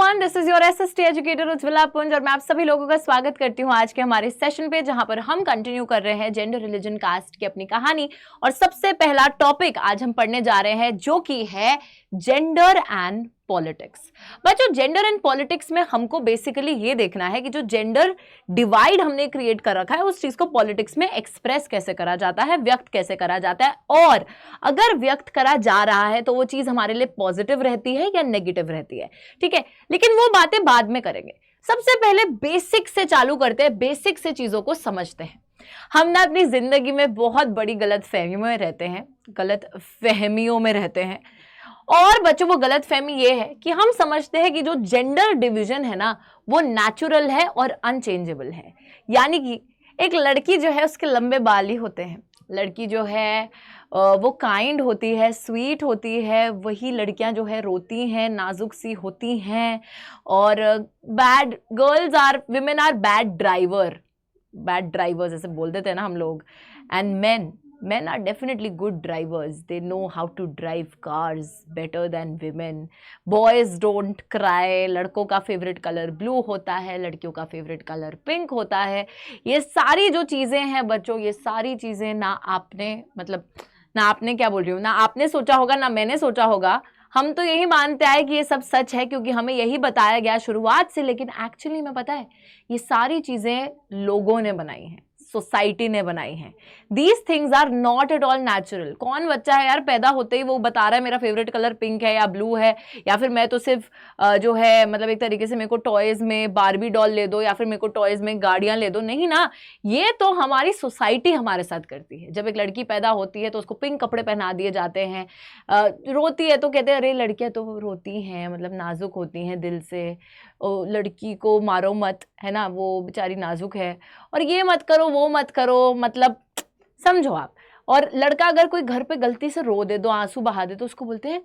Everyone, this is your SST educator Ujjwala पुंज और मैं आप सभी लोगों का स्वागत करती हूँ आज के हमारे सेशन पे, जहां पर हम कंटिन्यू कर रहे हैं जेंडर रिलीजन कास्ट की अपनी कहानी। और सबसे पहला टॉपिक आज हम पढ़ने जा रहे हैं जो कि है जेंडर एंड पॉलिटिक्स। बच्चों, जेंडर एंड पॉलिटिक्स में हमको बेसिकली ये देखना है कि जो जेंडर डिवाइड हमने क्रिएट कर रखा है उस चीज को पॉलिटिक्स में एक्सप्रेस कैसे करा जाता है, व्यक्त कैसे करा जाता है, और अगर व्यक्त करा जा रहा है तो वो चीज हमारे लिए पॉजिटिव रहती है या नेगेटिव रहती है। ठीक है, लेकिन वो बातें बाद में करेंगे। सबसे पहले बेसिक से चालू करते हैं, बेसिक से चीजों को समझते हैं। हम ना अपनी जिंदगी में बहुत बड़ी गलत फहमियों में रहते हैं और बच्चों वो गलत फहमी ये है कि हम समझते हैं कि जो जेंडर डिवीजन है ना वो नेचुरल है और अनचेंजेबल है। यानी कि एक लड़की जो है उसके लंबे बाल ही होते हैं, लड़की जो है वो काइंड होती है, स्वीट होती है, वही लड़कियां जो है रोती हैं, नाजुक सी होती हैं। और bad women are bad drivers ऐसे बोल देते हैं ना हम लोग। And men are definitely good drivers. They know how to drive cars better than women. Boys don't cry. लड़कों का फेवरेट कलर ब्लू होता है, लड़कियों का फेवरेट कलर पिंक होता है। ये सारी जो चीज़ें हैं बच्चों, ये सारी चीज़ें ना आपने क्या बोल रही हूँ, ना आपने सोचा होगा ना मैंने सोचा होगा। हम तो यही मानते आए कि ये सब सच है क्योंकि हमें यही बताया गया शुरुआत से। लेकिन एक्चुअली में पता है ये सारी चीज़ें लोगों ने बनाई हैं, सोसाइटी ने बनाई हैं। These things are not at all natural. कौन बच्चा है यार पैदा होते ही वो बता रहा है मेरा फेवरेट कलर पिंक है या ब्लू है, या फिर मैं तो सिर्फ जो है मतलब एक तरीके से मेरे को टॉयज में बारबी डॉल ले दो या फिर मेरे को टॉयज में गाड़ियां ले दो। नहीं ना, ये तो हमारी सोसाइटी हमारे साथ करती है। जब एक लड़की पैदा होती है तो उसको पिंक कपड़े पहना दिए जाते हैं, रोती है तो कहते हैं अरे लड़कियां तो रोती हैं, मतलब नाजुक होती हैं दिल से, लड़की को मारो मत, है ना, वो बेचारी नाजुक है, और ये मत करो वो मत करो, मतलब समझो आप। और लड़का अगर कोई घर पे गलती से रो दे, दो आंसू बहा दे, तो उसको बोलते हैं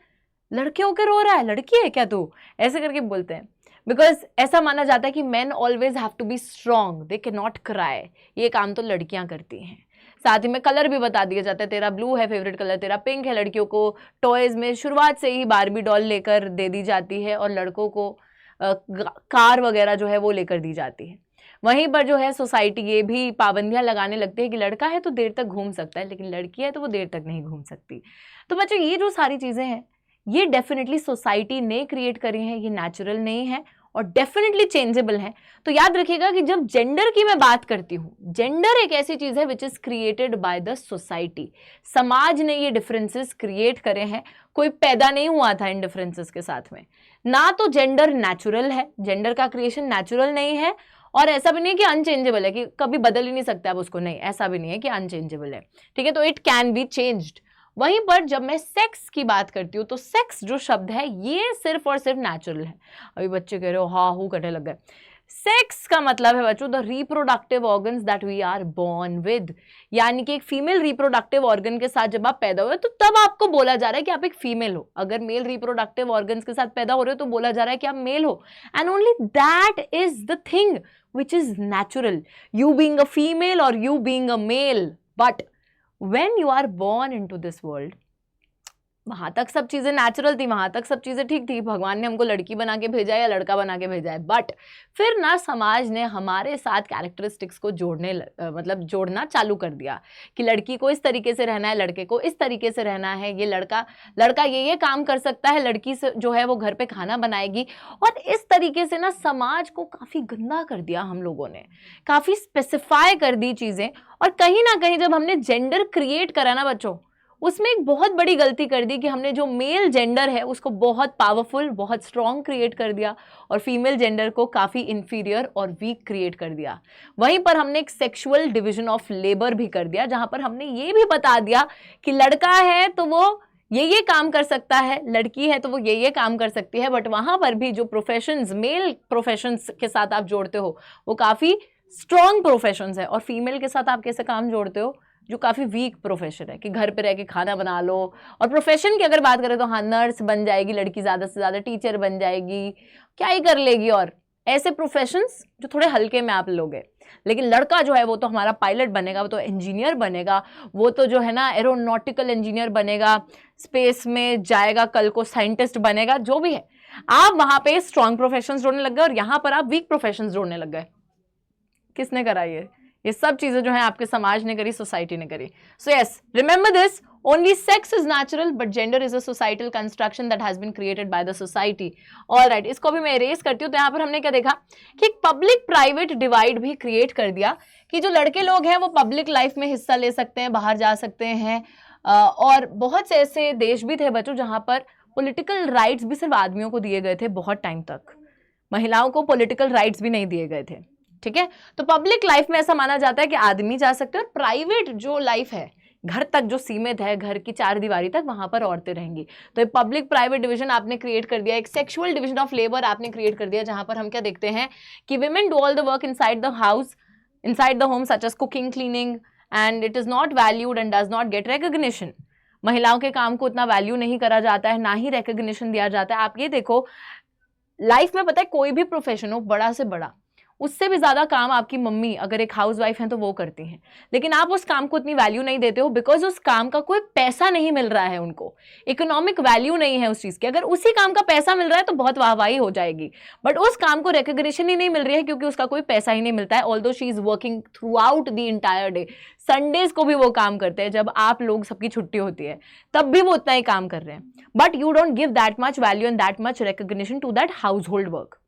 लड़के होकर रो रहा है, लड़की है क्या तू, ऐसे करके बोलते हैं। बिकॉज ऐसा माना जाता है कि men always have to be strong, they can not cry. ये काम तो लड़कियां करती हैं। साथ ही में कलर भी बता दिया जाता है, तेरा ब्लू है फेवरेट कलर, तेरा पिंक है। लड़कियों को टॉयज में शुरुआत से ही बारबी डॉल लेकर दे दी जाती है और लड़कों को कार वगैरह जो है वो लेकर दी जाती है। वहीं पर जो है सोसाइटी ये भी पाबंदियां लगाने लगती है कि लड़का है तो देर तक घूम सकता है, लेकिन लड़की है तो वो देर तक नहीं घूम सकती। तो बच्चों ये जो सारी चीज़ें हैं ये डेफिनेटली सोसाइटी ने क्रिएट करी हैं, ये नेचुरल नहीं है और डेफिनेटली चेंजेबल है। तो याद रखिएगा कि जब जेंडर की मैं बात करती हूँ, जेंडर एक ऐसी चीज़ है which is created by the society. समाज ने ये डिफरेंसेस क्रिएट करे हैं, कोई पैदा नहीं हुआ था इन डिफरेंसेस के साथ में। ना तो जेंडर नेचुरल है, जेंडर का क्रिएशन नेचुरल नहीं है, और ऐसा भी नहीं है कि अनचेंजेबल है कि कभी बदल ही नहीं सकता आप उसको, नहीं, ऐसा भी नहीं है कि अनचेंजेबल है। ठीक है, तो इट कैन बी चेंज्ड। वहीं पर जब मैं सेक्स की बात करती हूँ तो सेक्स जो शब्द है ये सिर्फ और सिर्फ नेचुरल है। अभी बच्चे कह रहे हो हाँ हूँ करने लग गए। सेक्स का मतलब है बच्चों the reproductive organs that we are born with. यानी कि एक फीमेल रिप्रोडक्टिव ऑर्गन के साथ जब आप पैदा हुए तो तब आपको बोला जा रहा है कि आप एक फीमेल हो। अगर मेल रिप्रोडक्टिव ऑर्गन्स के साथ पैदा हो रहे हो तो बोला जा रहा है कि आप मेल हो। And only that is the thing which is natural, you being a female or you being a male. But when you are born into this world, वहां तक सब चीजें नेचुरल थी, वहां तक सब चीजें ठीक थी, भगवान ने हमको लड़की बना के भेजा है या लड़का बना के भेजा है। बट फिर ना समाज ने हमारे साथ कैरेक्टरिस्टिक्स को जोड़ना चालू कर दिया कि लड़की को इस तरीके से रहना है, लड़के को इस तरीके से रहना है, ये लड़का ये काम कर सकता है, लड़की से जो है वो घर पे खाना बनाएगी। और इस तरीके से ना समाज को काफी गंदा कर दिया हम लोगों ने, काफी स्पेसिफाई कर दी चीजें। और कहीं ना कहीं जब हमने जेंडर क्रिएट करा ना बच्चों, उसमें एक बहुत बड़ी गलती कर दी कि हमने जो मेल जेंडर है उसको बहुत पावरफुल, बहुत स्ट्रॉन्ग क्रिएट कर दिया और फीमेल जेंडर को काफ़ी इंफीरियर और वीक क्रिएट कर दिया। वहीं पर हमने एक सेक्सुअल डिवीजन ऑफ लेबर भी कर दिया, जहां पर हमने ये भी बता दिया कि लड़का है तो वो ये काम कर सकता है, लड़की है तो वो ये काम कर सकती है। बट वहां पर भी जो प्रोफेशंस, मेल प्रोफेशंस के साथ आप जोड़ते हो वो काफ़ी स्ट्रॉन्ग प्रोफेशंस है, और फीमेल के साथ आप कैसे काम जोड़ते हो जो काफ़ी वीक प्रोफेशन है कि घर पे रह के खाना बना लो। और प्रोफेशन की अगर बात करें तो हाँ, नर्स बन जाएगी लड़की, ज़्यादा से ज़्यादा टीचर बन जाएगी, क्या ही कर लेगी। और ऐसे प्रोफेशंस जो थोड़े हल्के में आप लोगे। लेकिन लड़का जो है वो तो हमारा पायलट बनेगा, वो तो इंजीनियर बनेगा, वो तो जो है ना एरोनॉटिकल इंजीनियर बनेगा, स्पेस में जाएगा, कल को साइंटिस्ट बनेगा, जो भी है। आप वहां पे स्ट्रॉन्ग प्रोफेशंस जोड़ने लग गए और यहां पर आप वीक प्रोफेशंस जोड़ने लग गए। किसने करा ये सब चीजें जो है आपके समाज ने करी, सोसाइटी ने करी। So yes, remember this, only sex is natural but gender is a societal construction that has been created by the society. Alright, इसको भी मैं इरेज करती हूँ। तो यहाँ पर हमने क्या देखा कि एक पब्लिक प्राइवेट डिवाइड भी क्रिएट कर दिया कि जो लड़के लोग हैं वो पब्लिक लाइफ में हिस्सा ले सकते हैं, बाहर जा सकते हैं, और बहुत से ऐसे देश भी थे बच्चों जहां पर पॉलिटिकल राइट्स भी सिर्फ आदमियों को दिए गए थे। बहुत टाइम तक महिलाओं को पॉलिटिकल राइट्स भी नहीं दिए गए थे। ठीक है, तो पब्लिक लाइफ में ऐसा माना जाता है कि आदमी जा सकते हैं, और प्राइवेट जो लाइफ है, घर तक जो सीमित है, घर की चार दीवारी तक, वहां पर औरतें रहेंगी। तो एक पब्लिक प्राइवेट डिवीजन आपने क्रिएट कर दिया, एक सेक्सुअल डिवीजन ऑफ लेबर आपने क्रिएट कर दिया, जहां पर हम क्या देखते हैं कि women do all the work inside the house, inside the home, such as cooking, cleaning, and it is not valued and does not get recognition. महिलाओं के काम को उतना वैल्यू नहीं करा जाता है, ना ही रिकग्निशन दिया जाता है। आप ये देखो, लाइफ में पता है कोई भी प्रोफेशन हो, बड़ा से बड़ा, उससे भी ज्यादा काम आपकी मम्मी अगर एक हाउसवाइफ है तो वो करती हैं, लेकिन आप उस काम को इतनी वैल्यू नहीं देते हो बिकॉज उस काम का कोई पैसा नहीं मिल रहा है, उनको इकोनॉमिक वैल्यू नहीं है उस चीज की। अगर उसी काम का पैसा मिल रहा है तो बहुत वाहवाही हो जाएगी, बट उस काम को रिकग्निशन ही नहीं मिल रही है क्योंकि उसका कोई पैसा ही नहीं मिलता है। Although she is working through out the entire day, Sundays को भी वो काम करते हैं, जब आप लोग सबकी छुट्टी होती है तब भी वो उतना ही काम कर रहे हैं, but you don't give that much value and that much recognition to that household work.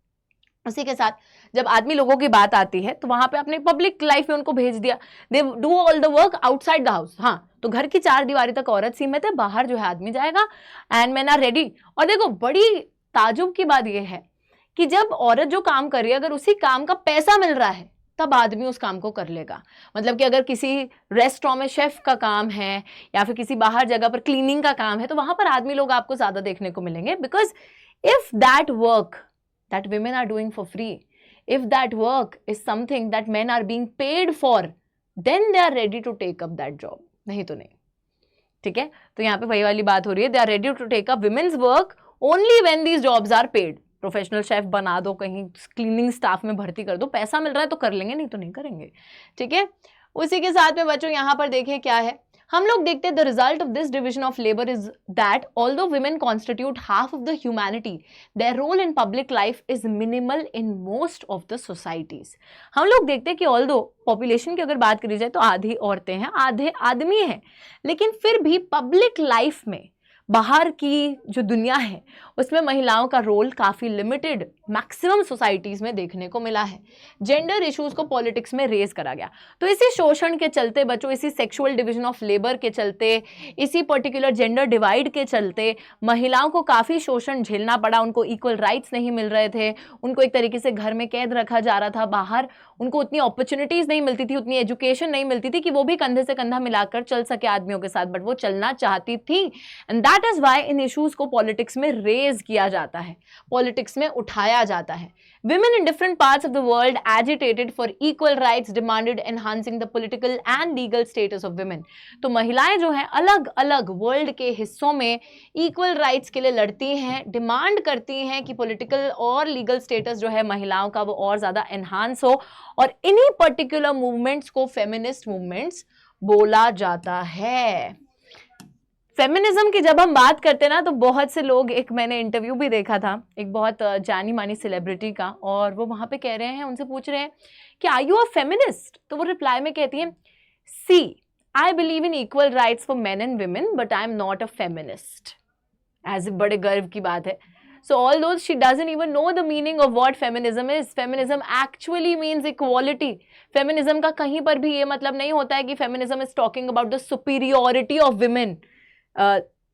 उसी के साथ जब आदमी लोगों की बात आती है तो वहां पे अपने पब्लिक लाइफ में उनको भेज दिया, they do all the work outside the house. हाँ, तो घर की चार दीवारी तक औरत सीमित है, बाहर जो है आदमी जाएगा, एंड मेन आर रेडी। और देखो, बड़ी ताजुब की बात यह है कि जब औरत जो काम कर रही है, अगर उसी काम का पैसा मिल रहा है तब आदमी उस काम को कर लेगा। मतलब कि अगर किसी रेस्टोरेंट में शेफ का काम है या फिर किसी बाहर जगह पर क्लीनिंग का काम है, तो वहां पर आदमी लोग आपको ज्यादा देखने को मिलेंगे, because if that work that women are doing for free, if that work is something that men are being paid for, then they are ready to take up that job, नहीं तो नहीं। ठीक है, तो यहाँ पे वही वाली बात हो रही है, they are ready to take up women's work only when these jobs are paid। Professional chef बना दो, कहीं क्लीनिंग स्टाफ में भर्ती कर दो, पैसा मिल रहा है तो कर लेंगे, नहीं तो नहीं करेंगे। ठीक है, उसी के साथ में बच्चों यहाँ पर देखिए क्या है, हम लोग देखते हैं the result of this division of labour is that although women constitute half of the humanity, their role in public life is minimal in most of the societies. हम लोग देखते हैं कि ऑल्दो पॉपुलेशन की अगर बात करी जाए तो आधी औरतें हैं, आधे आदमी हैं, लेकिन फिर भी पब्लिक लाइफ में, बाहर की जो दुनिया है उसमें महिलाओं का रोल काफ़ी लिमिटेड मैक्सिमम सोसाइटीज़ में देखने को मिला है। जेंडर इश्यूज़ को पॉलिटिक्स में रेज करा गया। तो इसी शोषण के चलते बच्चों, इसी सेक्सुअल डिवीजन ऑफ लेबर के चलते, इसी पर्टिकुलर जेंडर डिवाइड के चलते महिलाओं को काफ़ी शोषण झेलना पड़ा। उनको इक्वल राइट्स नहीं मिल रहे थे, उनको एक तरीके से घर में कैद रखा जा रहा था, बाहर उनको उतनी अपॉर्चुनिटीज़ नहीं मिलती थी, उतनी एजुकेशन नहीं मिलती थी कि वो भी कंधे से कंधा मिलाकर चल सके आदमियों के साथ, बट वो चलना चाहती थी। And that is why in issues को पॉलिटिक्स में रेज किया जाता है, पॉलिटिक्स में उठाया जाता है। Women in different parts of the world agitated for equal rights, demanded enhancing the political and legal status of women। तो महिलाएं जो हैं अलग अलग वर्ल्ड के हिस्सों में इक्वल राइट्स के लिए लड़ती हैं, डिमांड करती हैं कि पॉलिटिकल और लीगल स्टेटस जो है महिलाओं का वो और ज़्यादा एनहांस हो, और इन्हीं पर्टिकुलर मूवमेंट्स को फेमिनिस्ट मूवमेंट्स बोला जाता है। फेमिनिज्म की जब हम बात करते हैं ना, तो बहुत से लोग, एक मैंने इंटरव्यू भी देखा था एक बहुत जानी मानी सेलिब्रिटी का, और वो वहाँ पे कह रहे हैं, उनसे पूछ रहे हैं कि आर यू अ फेमिनिस्ट, तो वो रिप्लाई में कहती है, see I believe in equal rights for men and women but I am not a feminist. एज बड़े गर्व की बात है। So although she doesn't even know the meaning of what feminism is, feminism actually means equality। Feminism का कहीं पर भी ये मतलब नहीं होता है कि feminism is talking about the superiority of women।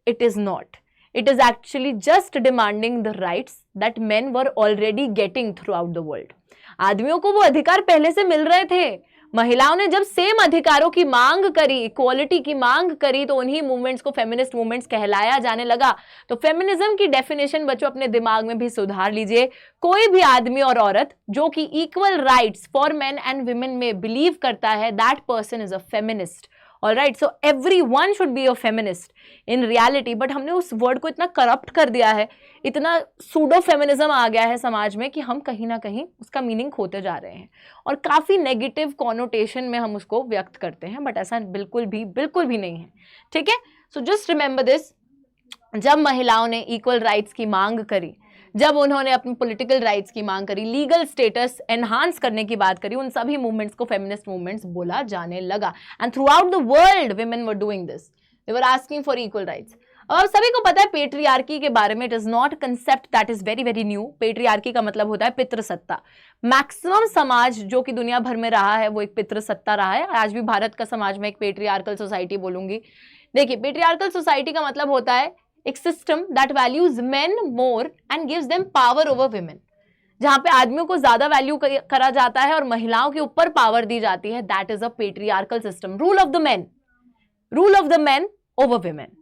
It is not. It is actually just demanding the rights that men were already getting throughout the world। आदमियों को वो अधिकार पहले से मिल रहे थे, महिलाओं ने जब सेम अधिकारों की मांग करी, इक्वालिटी की मांग करी, तो उन्हीं मूवमेंट्स को फेमिनिस्ट मूवमेंट्स कहलाया जाने लगा। तो फेमिनिज्म की डेफिनेशन बच्चों अपने दिमाग में भी सुधार लीजिए। कोई भी आदमी और औरत जो कि equal rights for men and women में बिलीव करता है, that person is a feminist. Alright, so everyone should be a feminist in reality, but हमने उस वर्ड को इतना करप्ट कर दिया है, इतना सूडो फेमिनिज्म आ गया है समाज में कि हम कहीं ना कहीं उसका मीनिंग खोते जा रहे हैं और काफ़ी नेगेटिव कॉनोटेशन में हम उसको व्यक्त करते हैं, बट ऐसा बिल्कुल भी नहीं है। ठीक है, सो जस्ट रिमेंबर दिस, जब महिलाओं ने इक्वल राइट्स की मांग करी, जब उन्होंने अपनी पॉलिटिकल राइट्स की मांग करी, लीगल स्टेटस एनहांस करने की बात करी, उन सभी मूवमेंट्स को फेमिनिस्ट मूवमेंट्स बोला जाने लगा। And through out the world women were doing this, they were asking for equal rights. अब सभी को पता है पेट्रियार्की के बारे में, it is not concept that is very very new. Patriarchy का मतलब होता है पितृसत्ता। मैक्सिमम समाज जो कि दुनिया भर में रहा है वो एक पितृसत्ता रहा है। आज भी भारत का समाज में एक पेट्रियार्कल सोसाइटी बोलूंगी। देखिए, पेट्रियार्कल सोसाइटी का मतलब होता है एक system that values main more and gives them power over women, जहां पे आदमियों को ज्यादा वैल्यू करा जाता है और महिलाओं के ऊपर पावर दी जाती है। That is a patriarchal system, rule of the man over women.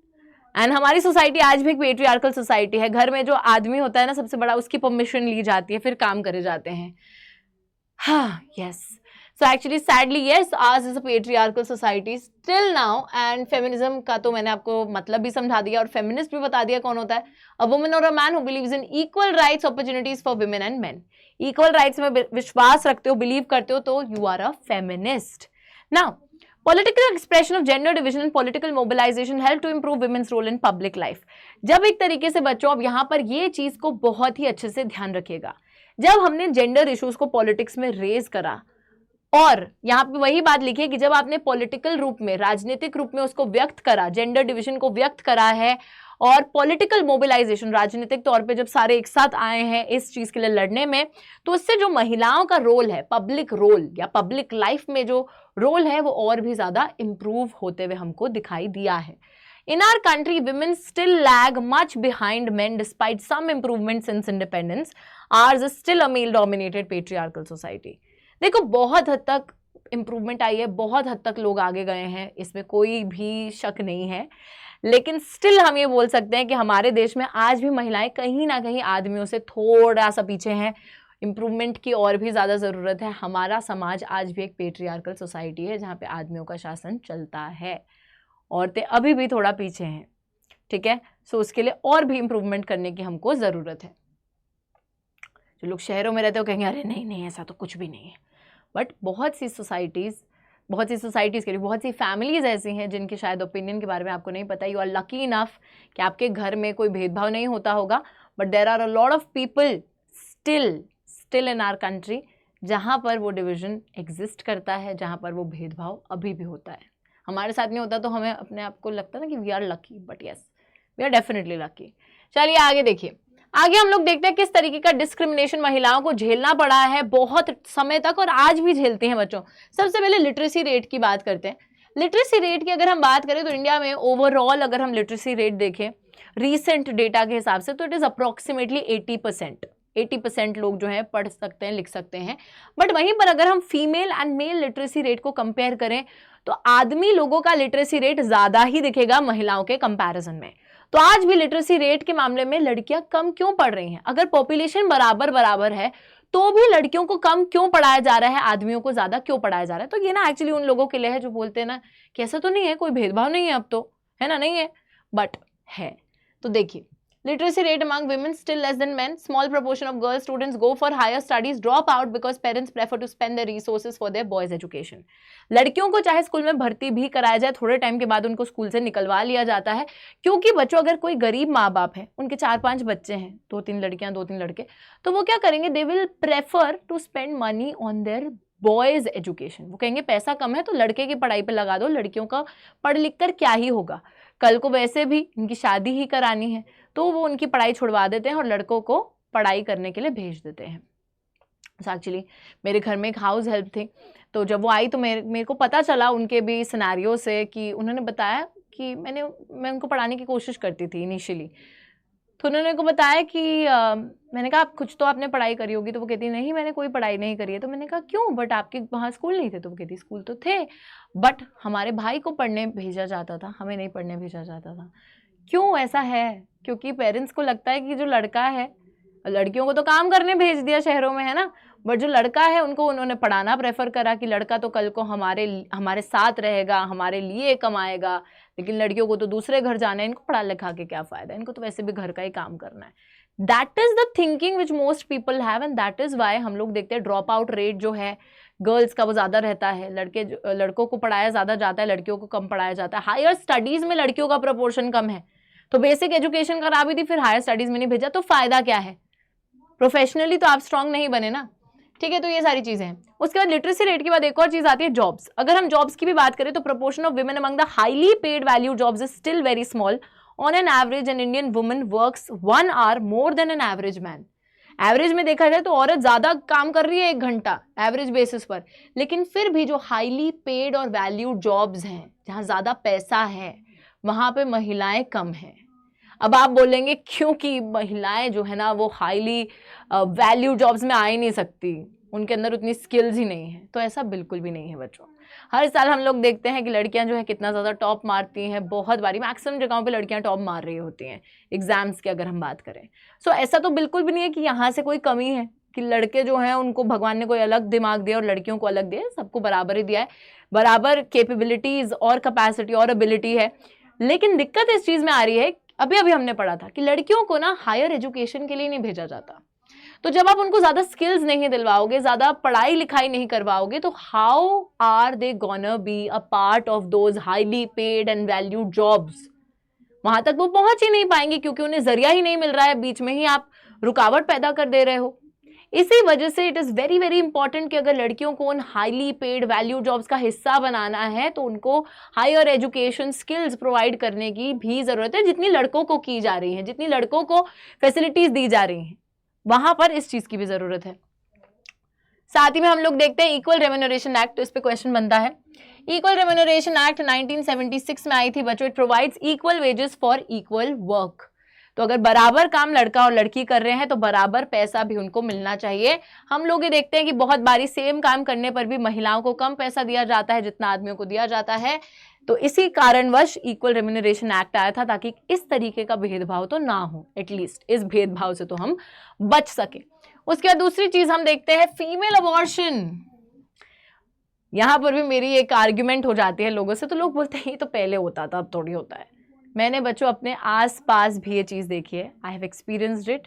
And हमारी सोसाइटी आज भी एक पेट्रियार्कल सोसाइटी है। घर में जो आदमी होता है ना सबसे बड़ा, उसकी परमिशन ली जाती है, फिर काम करे जाते हैं। हाँ, yes, so actually sadly yes, आज is a patriarchal society still now. And feminism का तो मैंने आपको मतलब भी समझा दिया और फेमिनिस्ट भी बता दिया कौन होता है। अ वुमन और a man who believes in equal rights opportunities for women and men. Equal rights में विश्वास रखते हो, बिलीव करते हो, तो you are a feminist. Now, political expression of gender division and political mobilization help to improve women's role in public life। जब एक तरीके से बच्चों, अब यहाँ पर ये चीज को बहुत ही अच्छे से ध्यान रखिएगा, जब हमने जेंडर इश्यूज को पॉलिटिक्स में रेज करा, और यहाँ पे वही बात लिखी है कि जब आपने पॉलिटिकल रूप में, राजनीतिक रूप में उसको व्यक्त करा, जेंडर डिविजन को व्यक्त करा है, और पॉलिटिकल मोबिलाइजेशन, राजनीतिक तौर पे जब सारे एक साथ आए हैं इस चीज के लिए लड़ने में, तो उससे जो महिलाओं का रोल है, पब्लिक रोल या पब्लिक लाइफ में जो रोल है, वो और भी ज्यादा इंप्रूव होते हुए हमको दिखाई दिया है। In our country, women still lag much behind men despite some improvement since independence. Ours is still a male-dominated patriarchal society. देखो, बहुत हद तक इंप्रूवमेंट आई है, बहुत हद तक लोग आगे गए हैं, इसमें कोई भी शक नहीं है, लेकिन स्टिल हम ये बोल सकते हैं कि हमारे देश में आज भी महिलाएं कहीं ना कहीं आदमियों से थोड़ा सा पीछे हैं। इंप्रूवमेंट की और भी ज़्यादा ज़रूरत है। हमारा समाज आज भी एक पेट्रियार्कल सोसाइटी है जहाँ पे आदमियों का शासन चलता है, औरतें अभी भी थोड़ा पीछे हैं, ठीक है। सो उसके लिए और भी इंप्रूवमेंट करने की हमको ज़रूरत है। जो लोग शहरों में रहते हो कहेंगे अरे नहीं नहीं ऐसा तो कुछ भी नहीं है, बट बहुत सी सोसाइटीज़ के लिए बहुत सी फैमिलीज़ ऐसी हैं जिनके शायद ओपिनियन के बारे में आपको नहीं पता। यू आर लकी इनफ कि आपके घर में कोई भेदभाव नहीं होता होगा, but there are a lot of people still in our country जहाँ पर वो डिविजन एग्जिस्ट करता है, जहाँ पर वो भेदभाव अभी भी होता है। हमारे साथ नहीं होता तो हमें अपने आप को लगता है ना कि we are lucky, but yes, we are definitely lucky. चलिए आगे देखिए, आगे हम लोग देखते हैं किस तरीके का डिस्क्रिमिनेशन महिलाओं को झेलना पड़ा है बहुत समय तक, और आज भी झेलती हैं बच्चों। सबसे पहले लिटरेसी रेट की बात करते हैं। लिटरेसी रेट की अगर हम बात करें तो इंडिया में ओवरऑल अगर हम लिटरेसी रेट देखें रीसेंट डेटा के हिसाब से, तो इट इज़ अप्रॉक्सीमेटली 80% लोग जो हैं पढ़ सकते हैं, लिख सकते हैं। बट वहीं पर अगर हम female and mail literacy rate को कंपेयर करें तो आदमी लोगों का लिटरेसी रेट ज़्यादा ही दिखेगा महिलाओं के कंपैरिजन में। तो आज भी लिटरेसी रेट के मामले में लड़कियां कम क्यों पढ़ रही हैं? अगर पॉपुलेशन बराबर है तो भी लड़कियों को कम क्यों पढ़ाया जा रहा है, आदमियों को ज़्यादा क्यों पढ़ाया जा रहा है? तो ये ना एक्चुअली उन लोगों के लिए है जो बोलते हैं ना कि ऐसा तो नहीं है, कोई भेदभाव नहीं है अब तो, है ना, नहीं है, बट है। तो देखिए, literacy rate among women still less than men. Small proportion of girl students go for higher studies, drop out because parents prefer to spend their resources for their boys education. लड़कियों को चाहे school में भर्ती भी कराया जाए, थोड़े time के बाद उनको स्कूल से निकलवा लिया जाता है, क्योंकि बच्चों, अगर कोई गरीब माँ बाप है, उनके 4-5 बच्चे हैं, 2-3 लड़कियां 2-3 लड़के, तो वो क्या करेंगे, they will prefer to spend money on their boys education. वो कहेंगे पैसा कम है तो लड़के की पढ़ाई पे लगा दो, लड़कियों का पढ़ लिख कर क्या ही होगा, कल को वैसे भी इनकी शादी ही करानी है, तो वो उनकी पढ़ाई छुड़वा देते हैं और लड़कों को पढ़ाई करने के लिए भेज देते हैं। एक्चुअली मेरे घर में एक हाउस हेल्प थी, तो जब वो आई तो मेरे को पता चला उनके भी सिनेरियो से कि उन्होंने बताया कि मैं उनको पढ़ाने की कोशिश करती थी इनिशियली, तो उन्होंने को बताया कि मैंने कहा आप कुछ तो आपने पढ़ाई करी होगी, तो वो कहती नहीं मैंने कोई पढ़ाई नहीं करी है। तो मैंने कहा क्यों, बट आपके वहाँ स्कूल नहीं थे? तो वो कहती स्कूल तो थे, बट हमारे भाई को पढ़ने भेजा जाता था, हमें नहीं पढ़ने भेजा जाता था। क्यों ऐसा है? क्योंकि पेरेंट्स को लगता है कि जो लड़का है, लड़कियों को तो काम करने भेज दिया शहरों में, है ना, बट जो लड़का है उनको उन्होंने पढ़ाना प्रेफर करा कि लड़का तो कल को हमारे साथ रहेगा, हमारे लिए कमाएगा, लेकिन लड़कियों को तो दूसरे घर जाना है, इनको पढ़ा लिखा के क्या फ़ायदा, इनको तो वैसे भी घर का ही काम करना है। That is the thinking which most people have, and that is why हम लोग देखते हैं ड्रॉप आउट रेट जो है गर्ल्स का वो ज़्यादा रहता है, लड़कों को पढ़ाया ज़्यादा जाता है, लड़कियों को कम पढ़ाया जाता है। हायर स्टडीज़ में लड़कियों का प्रपोर्शन कम है, तो बेसिक एजुकेशन करा भी थी, फिर हायर स्टडीज़ में नहीं भेजा, तो फ़ायदा क्या है? प्रोफेशनली तो आप स्ट्रांग नहीं बने ना, ठीक है। तो ये सारी चीजें हैं। उसके बाद लिटरेसी रेट के बाद एक और चीज आती है जॉब्स। अगर हम जॉब्स की भी बात करें तो proportion of women among the highly paid value jobs is still very small. On an average an Indian woman works 1 hour more than an average man. Average में देखा जाए तो औरत ज्यादा काम कर रही है 1 घंटा एवरेज बेसिस पर, लेकिन फिर भी जो हाईली पेड और वैल्यू जॉब्स हैं, जहां ज्यादा पैसा है, वहां पे महिलाएं कम हैं। अब आप बोलेंगे क्योंकि महिलाएं जो है ना वो हाईली वैल्यू जॉब्स में आ ही नहीं सकती, उनके अंदर उतनी स्किल्स ही नहीं है। तो ऐसा बिल्कुल भी नहीं है बच्चों। हर साल हम लोग देखते हैं कि लड़कियां जो है कितना ज़्यादा टॉप मारती हैं, बहुत बारी मैक्सिमम जगहों पे लड़कियां टॉप मार रही होती हैं एग्जाम्स की अगर हम बात करें। सो ऐसा तो बिल्कुल भी नहीं है कि यहाँ से कोई कमी है कि लड़के जो हैं उनको भगवान ने कोई अलग दिमाग दिया और लड़कियों को अलग दिया। सबको बराबर ही दिया है, बराबर कैपेबिलिटीज और कैपेसिटी और एबिलिटी है। लेकिन दिक्कत इस चीज़ में आ रही है, अभी अभी हमने पढ़ा था कि लड़कियों को ना हायर एजुकेशन के लिए नहीं भेजा जाता। तो जब आप उनको ज्यादा स्किल्स नहीं दिलवाओगे, ज्यादा पढ़ाई लिखाई नहीं करवाओगे, तो how are they gonna be a part of those highly paid and valued jobs? वहां तक वो पहुंच ही नहीं पाएंगे क्योंकि उन्हें जरिया ही नहीं मिल रहा है, बीच में ही आप रुकावट पैदा कर दे रहे हो। इसी वजह से it is very very important कि अगर लड़कियों को उन हाईली पेड वैल्यू जॉब्स का हिस्सा बनाना है तो उनको हायर एजुकेशन स्किल्स प्रोवाइड करने की भी जरूरत है, जितनी लड़कों को की जा रही है, जितनी लड़कों को फैसिलिटीज दी जा रही हैं, वहां पर इस चीज की भी जरूरत है। साथ ही में हम लोग देखते हैं इक्वल रेम्यूनरेशन एक्ट। तो इस पे क्वेश्चन बनता है, इक्वल रेम्यूनरेशन एक्ट 1976 में आई थी बच्चों। It provides equal wages for equal work. तो अगर बराबर काम लड़का और लड़की कर रहे हैं तो बराबर पैसा भी उनको मिलना चाहिए। हम लोग ये देखते हैं कि बहुत बारी सेम काम करने पर भी महिलाओं को कम पैसा दिया जाता है जितना आदमियों को दिया जाता है। तो इसी कारणवश इक्वल रेम्यूनरेशन एक्ट आया था, ताकि इस तरीके का भेदभाव तो ना हो, एटलीस्ट इस भेदभाव से तो हम बच सके। उसके बाद दूसरी चीज हम देखते हैं फीमेल अबॉर्शन। यहां पर भी मेरी एक आर्ग्यूमेंट हो जाती है लोगों से, तो लोग बोलते हैं ये तो पहले होता था, अब थोड़ी होता है। मैंने बच्चों अपने आस पास भी ये चीज देखी है। I have experienced it,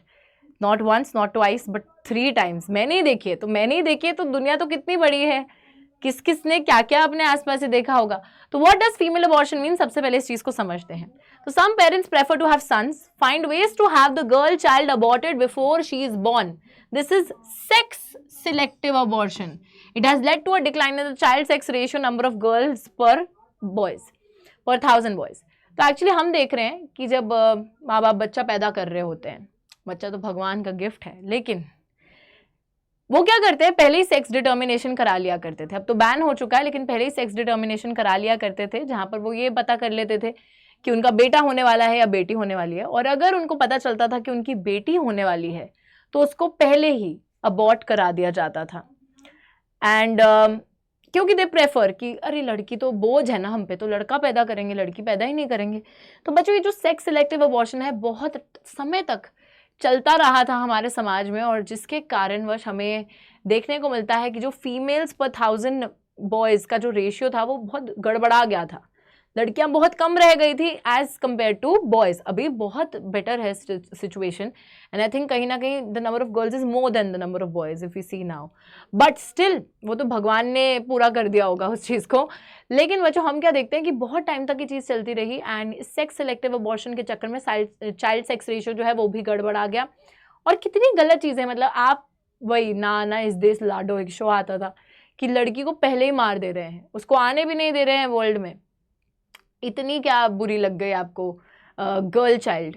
not once not twice but 3 times। मैंने ही देखी है, तो मैंने ही देखी है, तो दुनिया तो कितनी बड़ी है, किस किस ने क्या क्या अपने आसपास से देखा होगा। तो what does female abortion mean? सबसे पहले इस चीज को समझते हैं। तो some parents prefer to have sons, find ways to have the girl child aborted before she is born. This is sex selective abortion. It has led to a decline in the child sex ratio number of girls per boys per 1000 boys. तो actually हम देख रहे हैं कि जब माँ बाप बच्चा पैदा कर रहे होते हैं, बच्चा तो भगवान का गिफ्ट है, लेकिन वो क्या करते हैं, पहले ही सेक्स डिटर्मिनेशन करा लिया करते थे। अब तो बैन हो चुका है, लेकिन पहले ही सेक्स डिटर्मिनेशन करा लिया करते थे, जहां पर वो ये पता कर लेते थे कि उनका बेटा होने वाला है या बेटी होने वाली है। और अगर उनको पता चलता था कि उनकी बेटी होने वाली है तो उसको पहले ही अबॉर्ट करा दिया जाता था। एंड क्योंकि दे प्रेफर कि अरे लड़की तो बोझ है ना हम पे, तो लड़का पैदा करेंगे, लड़की पैदा ही नहीं करेंगे। तो बच्चों ये जो सेक्स सिलेक्टिव अबॉर्शन है बहुत समय तक चलता रहा था हमारे समाज में, और जिसके कारणवश हमें देखने को मिलता है कि जो फीमेल्स पर 1000 बॉयज का जो रेशियो था वो बहुत गड़बड़ा गया था। लड़कियां बहुत कम रह गई थी एज कंपेयर टू बॉयज। अभी बहुत बेटर है सिचुएशन, एंड आई थिंक कहीं ना कहीं the number of girls is more than the number of boys if you see now. But still वो तो भगवान ने पूरा कर दिया होगा उस चीज़ को। लेकिन बच्चों हम क्या देखते हैं कि बहुत टाइम तक ये चीज़ चलती रही, एंड सेक्स सिलेक्टिव अबॉर्शन के चक्कर में चाइल्ड सेक्स रेशियो जो है वो भी गड़बड़ा गया। और कितनी गलत चीज़ है, मतलब आप वही ना इस देश लाडो एक शो आता था कि लड़की को पहले ही मार दे रहे हैं, उसको आने भी नहीं दे रहे हैं वर्ल्ड में। इतनी क्या बुरी लग गई आपको गर्ल चाइल्ड।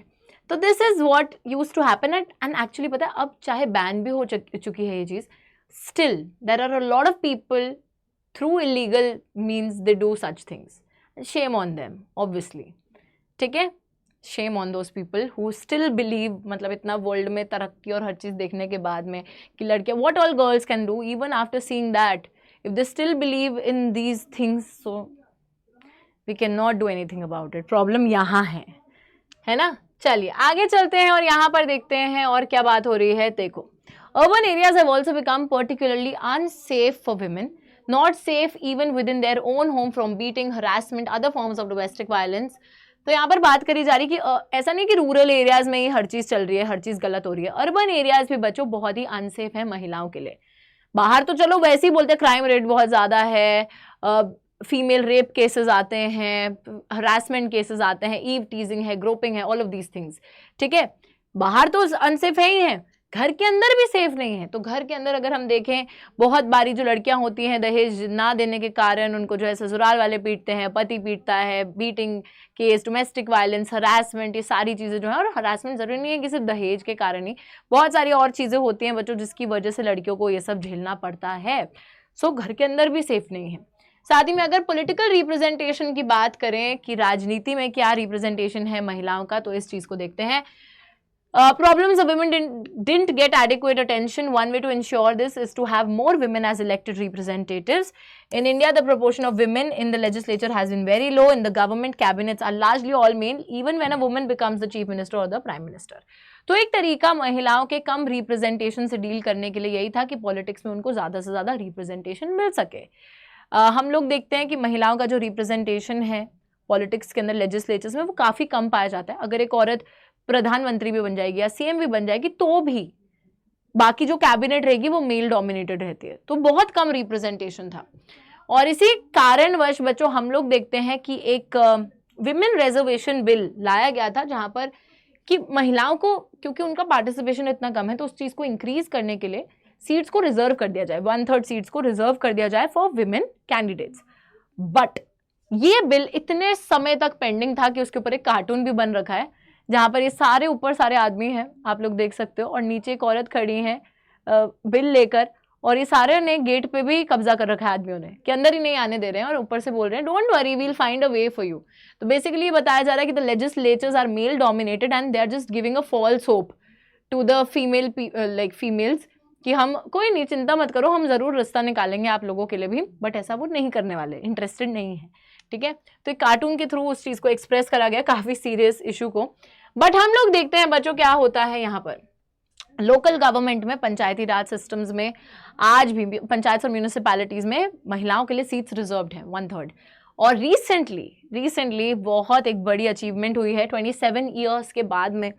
तो this is what used to happen. And actually पता है अब चाहे बैन भी हो चुकी है ये चीज़, still there are a lot of people through illegal means they do such things. Shame on them obviously, ठीक है, shame on those people who still believe, मतलब इतना वर्ल्ड में तरक्की और हर चीज़ देखने के बाद में कि लड़कियाँ what all girls can do, even after seeing that if they still believe in these things, so we can not do anything about it. Problem यहाँ है ना। चलिए आगे चलते हैं और यहाँ पर देखते हैं और क्या बात हो रही है। देखो, urban areas have also become particularly unsafe for women, not safe even within their own home from beating, harassment, other forms of domestic violence। तो यहाँ पर बात करी जा रही कि ऐसा नहीं कि रूरल एरियाज में ही हर चीज़ चल रही है, हर चीज़ गलत हो रही है। अर्बन एरियाज भी बच्चों बहुत ही अनसेफ है महिलाओं के लिए। बाहर तो चलो वैसे ही बोलते क्राइम रेट बहुत ज़्यादा है, फीमेल रेप केसेस आते हैं, हरासमेंट केसेस आते हैं, ईव टीजिंग है, ग्रोपिंग है, ऑल ऑफ दीज थिंग्स, ठीक है। बाहर तो अनसेफ है ही है, घर के अंदर भी सेफ नहीं है। तो घर के अंदर अगर हम देखें, बहुत बारी जो लड़कियां होती हैं दहेज ना देने के कारण उनको जो है ससुराल वाले पीटते हैं, पति पीटता है, beating case, domestic violence, harassment, ये सारी चीज़ें जो है, और हरासमेंट जरूरी नहीं है कि सिर्फ दहेज के कारण ही, बहुत सारी और चीज़ें होती हैं बच्चों जिसकी वजह से लड़कियों को ये सब झेलना पड़ता है। सो घर के अंदर भी सेफ नहीं है। साथ ही में अगर पॉलिटिकल रिप्रेजेंटेशन की बात करें कि राजनीति में क्या रिप्रेजेंटेशन है महिलाओं का, तो इस चीज़ को देखते हैं। Problems of women didn't get adequate attention. One way to ensure this is to have more women as elected representatives. In India, the proportion of women in the legislature has been very low. In the government, cabinets are largely all male, even when a woman becomes the chief minister or the prime minister. तो एक तरीका महिलाओं के कम representation से deal करने के लिए यही था कि पॉलिटिक्स में उनको ज़्यादा से ज़्यादा रिप्रेजेंटेशन मिल सके। हम लोग देखते हैं कि महिलाओं का जो रिप्रेजेंटेशन है पॉलिटिक्स के अंदर, लेजिस्लेचर्स में, वो काफ़ी कम पाया जाता है। अगर एक औरत प्रधानमंत्री भी बन जाएगी या सीएम भी बन जाएगी तो भी बाकी जो कैबिनेट रहेगी वो मेल डोमिनेटेड रहती है, तो बहुत कम रिप्रेजेंटेशन था। और इसी कारणवश बच्चों हम लोग देखते हैं कि एक विमेन रिजर्वेशन बिल लाया गया था जहां पर कि महिलाओं को, क्योंकि उनका पार्टिसिपेशन इतना कम है, तो उस चीज को इंक्रीज करने के लिए सीट्स को रिजर्व कर दिया जाए, 1/3 सीट्स को रिजर्व कर दिया जाए फॉर विमेन कैंडिडेट्स। बट ये बिल इतने समय तक पेंडिंग था कि उसके ऊपर एक कार्टून भी बन रखा है जहां पर ये सारे ऊपर सारे आदमी हैं, आप लोग देख सकते हो, और नीचे एक औरत खड़ी है बिल लेकर, और ये सारे ने गेट पे भी कब्जा कर रखा है आदमियों ने, कि अंदर ही नहीं आने दे रहे हैं, और ऊपर से बोल रहे हैं don't worry we'll find a way for you. तो बेसिकली ये बताया जा रहा है कि the legislatures are male dominated and they are just giving a false hope to the female females कि हम कोई नहीं, चिंता मत करो, हम जरूर रास्ता निकालेंगे आप लोगों के लिए भी, बट ऐसा वो नहीं करने वाले, इंटरेस्टेड नहीं है। ठीक है, तो एक कार्टून के थ्रू उस चीज को एक्सप्रेस करा गया, काफी सीरियस इशू को। बट हम लोग देखते हैं बच्चों क्या होता है यहाँ पर लोकल गवर्नमेंट में, पंचायती राज सिस्टम्स में आज भी पंचायत और म्यूनिसिपैलिटीज में महिलाओं के लिए सीट्स रिजर्व्ड हैं 1/3। और रिसेंटली बहुत एक बड़ी अचीवमेंट हुई है, 27 ईयर्स के बाद में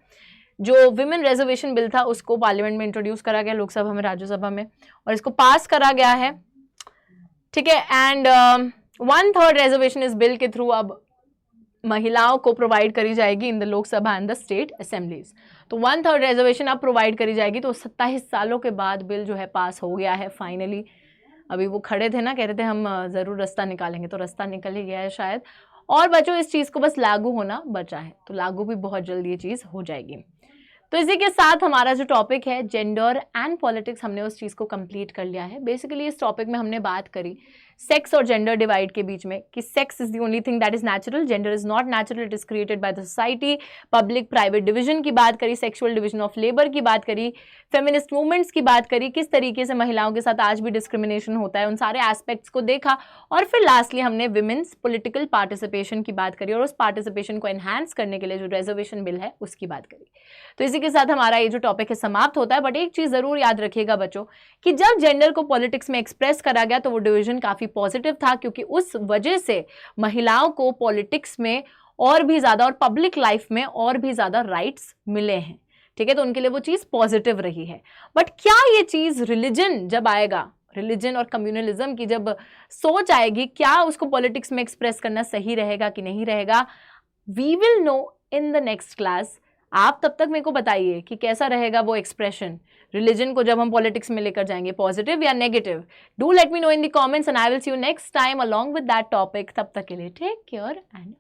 जो विमेन रिजर्वेशन बिल था उसको पार्लियामेंट में इंट्रोड्यूस करा गया, लोकसभा में, राज्यसभा में, और इसको पास करा गया है। ठीक है, एंड 1/3 रिजर्वेशन इस बिल के थ्रू अब महिलाओं को प्रोवाइड करी जाएगी in the Lok Sabha and the state assemblies. तो 1/3 रिजर्वेशन अब प्रोवाइड करी जाएगी। तो 27 सालों के बाद बिल जो है पास हो गया है फाइनली। अभी वो खड़े थे ना, कह रहे थे हम जरूर रास्ता निकालेंगे, तो रास्ता निकल ही गया है शायद। और बच्चों इस चीज को बस लागू होना बचा है, तो लागू भी बहुत जल्दी ये चीज हो जाएगी। तो इसी के साथ हमारा जो टॉपिक है जेंडर एंड पॉलिटिक्स, हमने उस चीज को कंप्लीट कर लिया है। बेसिकली इस टॉपिक में हमने बात करी सेक्स और जेंडर डिवाइड के बीच में कि sex is the only thing that is natural, gender is not natural, it is created by the society. Public private division की बात करी, सेक्सुअल डिवीजन ऑफ लेबर की बात करी, फेमिनिस्ट मूवमेंट्स की बात करी, किस तरीके से महिलाओं के साथ आज भी डिस्क्रिमिनेशन होता है, उन सारे एस्पेक्ट्स को देखा। और फिर लास्टली हमने विमेन्स पॉलिटिकल पार्टिसिपेशन की बात करी और उस पार्टिसिपेशन को एनहांस करने के लिए जो रिजर्वेशन बिल है उसकी बात करी। तो इसी के साथ हमारा ये जो टॉपिक है समाप्त होता है। बट एक चीज जरूर याद रखिएगा बच्चों कि जब जेंडर को पॉलिटिक्स में एक्सप्रेस करा गया तो वो डिवीजन काफी पॉजिटिव था, क्योंकि उस वजह से महिलाओं को पॉलिटिक्स में और भी ज्यादा और पब्लिक लाइफ में और भी ज्यादा राइट्स मिले हैं। ठीक है, तो उनके लिए वो चीज पॉजिटिव रही है। बट क्या ये चीज रिलीजन जब आएगा, रिलीजन और कम्युनलिज्म की जब सोच आएगी, क्या उसको पॉलिटिक्स में एक्सप्रेस करना सही रहेगा कि नहीं रहेगा, we will know in the next class. आप तब तक मेरे को बताइए कि कैसा रहेगा वो एक्सप्रेशन रिलीजन को जब हम पॉलिटिक्स में लेकर जाएंगे, पॉजिटिव या negative. Do let me know in the comments and I will see you next time along with that topic. तब तक के लिए टेक केयर एंड